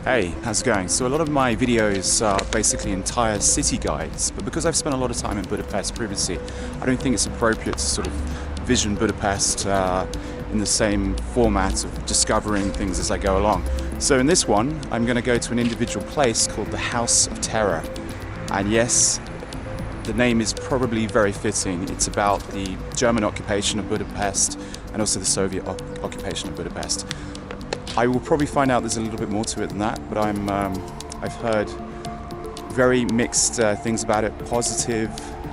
Hey, how's it going? So a lot of my videos are basically entire city guides, but because I've spent a lot of time in Budapest previously, I don't think it's appropriate to sort of vision Budapest in the same format of discovering things as I go along. So in this one, I'm going to go to an individual place called the House of Terror. And yes, the name is probably very fitting. It's about the German occupation of Budapest and also the Soviet occupation of Budapest. I will probably find out there's a little bit more to it than that, but I've heard very mixed things about it, positive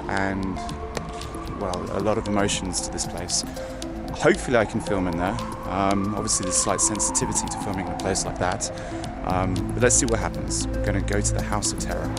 and, well, a lot of emotions to this place. Hopefully I can film in there. Obviously there's slight sensitivity to filming in a place like that, but let's see what happens. We're going to go to the House of Terror.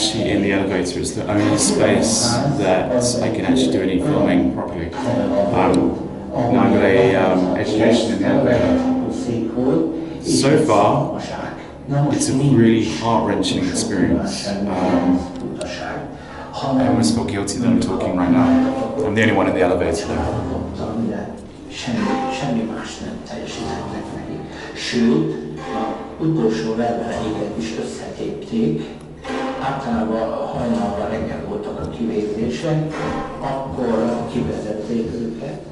actually in the elevator. It's the only space that I can actually do any filming properly. Now I've got a education in the elevator. So far, it's a really heart-wrenching experience. I almost feel guilty that I'm talking right now. I'm the only one in the elevator there. Semmi más nem teljesítettek neki. Sőt, az utolsó leveleiket is összetépték. Általában hajnalban reggel voltak a kivégzések, akkor kivezették őket.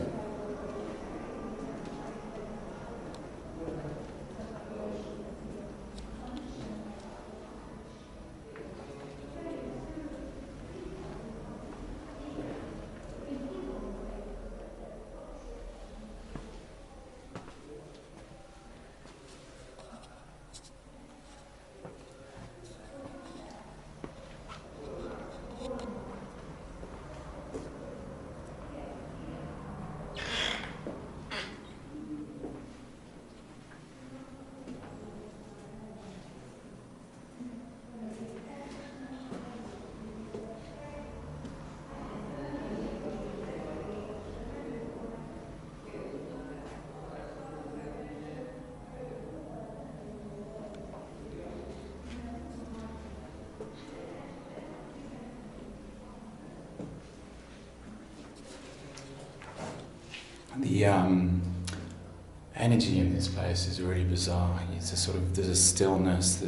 The energy in this place is really bizarre. It's a sort of, there's a stillness,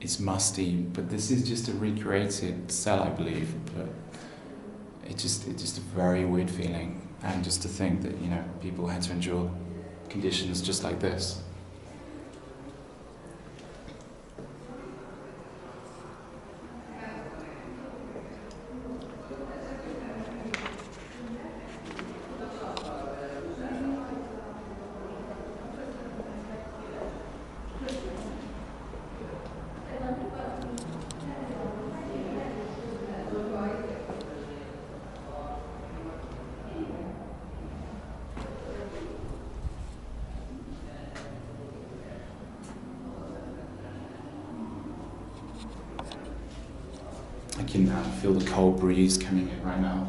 it's musty, but this is just a recreated cell, I believe, but it's just a very weird feeling, and just to think that, you know, people had to endure conditions just like this. I can feel the cold breeze coming in right now.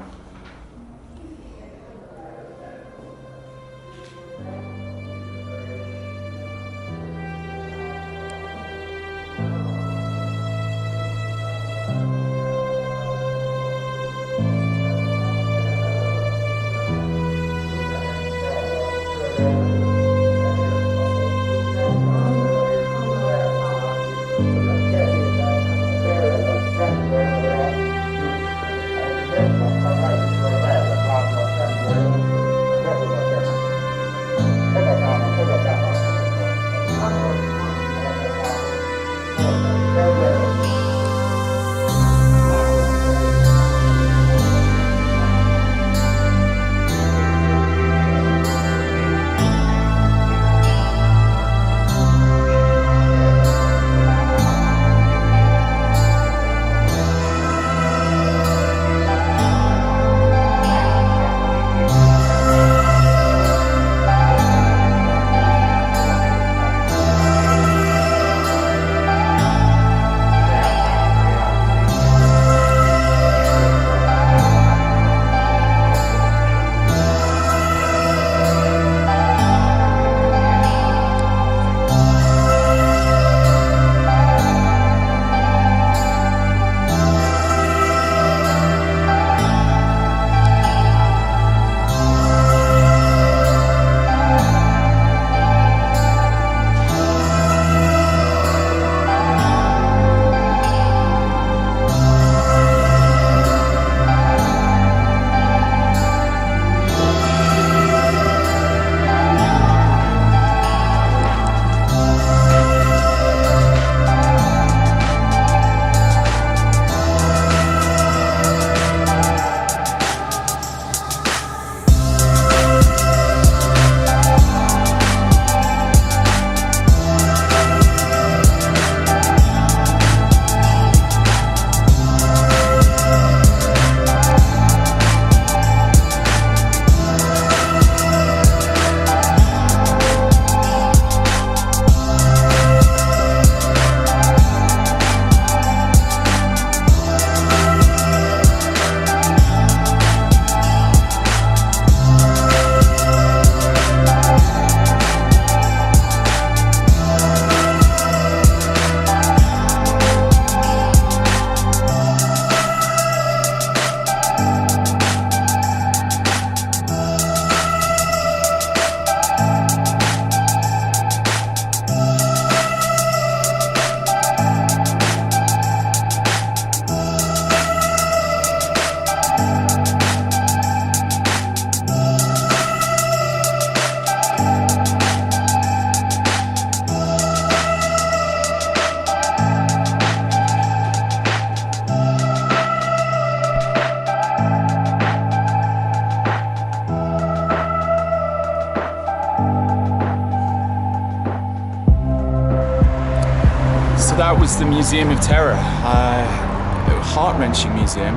that was the Museum of Terror. Heart-wrenching museum.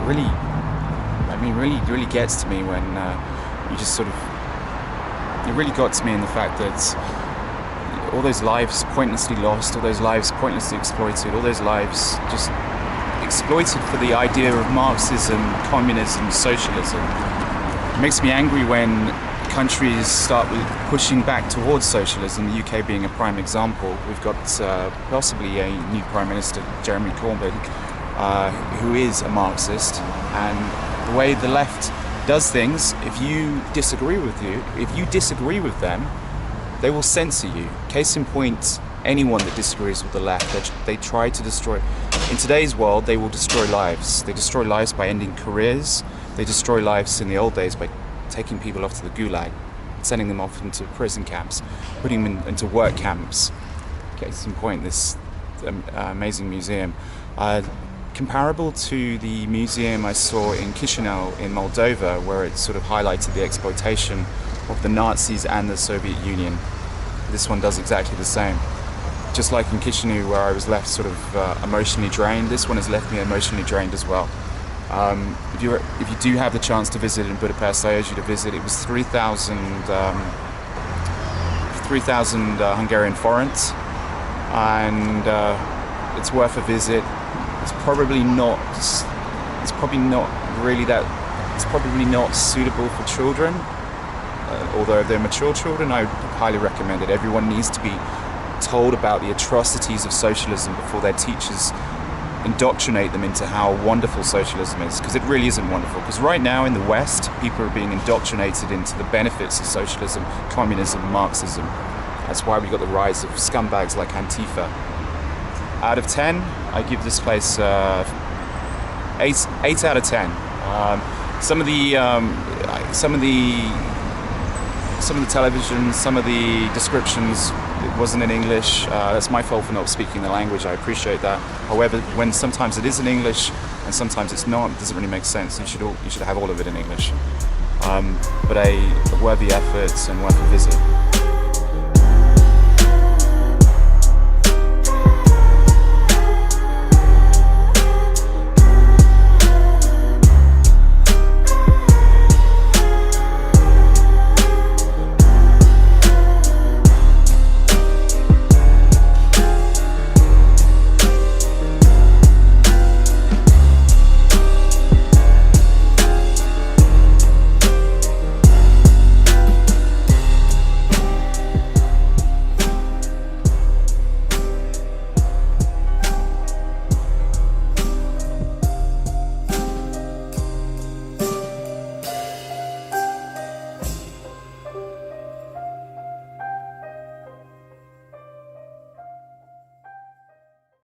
Really gets to me when you just sort of. It really got to me in the fact that all those lives pointlessly lost, all those lives pointlessly exploited, all those lives just exploited for the idea of Marxism, communism, socialism. It makes me angry when countries start pushing back towards socialism, the UK being a prime example. We've got possibly a new Prime Minister, Jeremy Corbyn, who is a Marxist, and the way the left does things, if you disagree with them, they will censor you. Case in point, anyone that disagrees with the left, they try to destroy. In today's world, they will destroy lives. They destroy lives by ending careers. They destroy lives in the old days by taking people off to the gulag, sending them off into prison camps, putting them into work camps. Case in point, this amazing museum. Comparable to the museum I saw in Chisinau in Moldova, where it sort of highlighted the exploitation of the Nazis and the Soviet Union. This one does exactly the same. Just like in Chisinau, where I was left sort of emotionally drained, this one has left me emotionally drained as well. If you do have the chance to visit in Budapest, I urge you to visit. It was 3,000 Hungarian forints, and it's worth a visit. It's probably not suitable for children. Although if they're mature children, I would highly recommend it. Everyone needs to be told about the atrocities of socialism before their teachers indoctrinate them into how wonderful socialism is, because it really isn't wonderful. Because right now in the West, people are being indoctrinated into the benefits of socialism, communism, Marxism. That's why we got the rise of scumbags like Antifa. Out of 10, I give this place 8 out of 10. Some of the television, some of the descriptions, it wasn't in English. That's my fault for not speaking the language. I appreciate that. However, when sometimes it is in English and sometimes it's not, it doesn't really make sense. You should have all of it in English. But a worthy effort and worth a visit.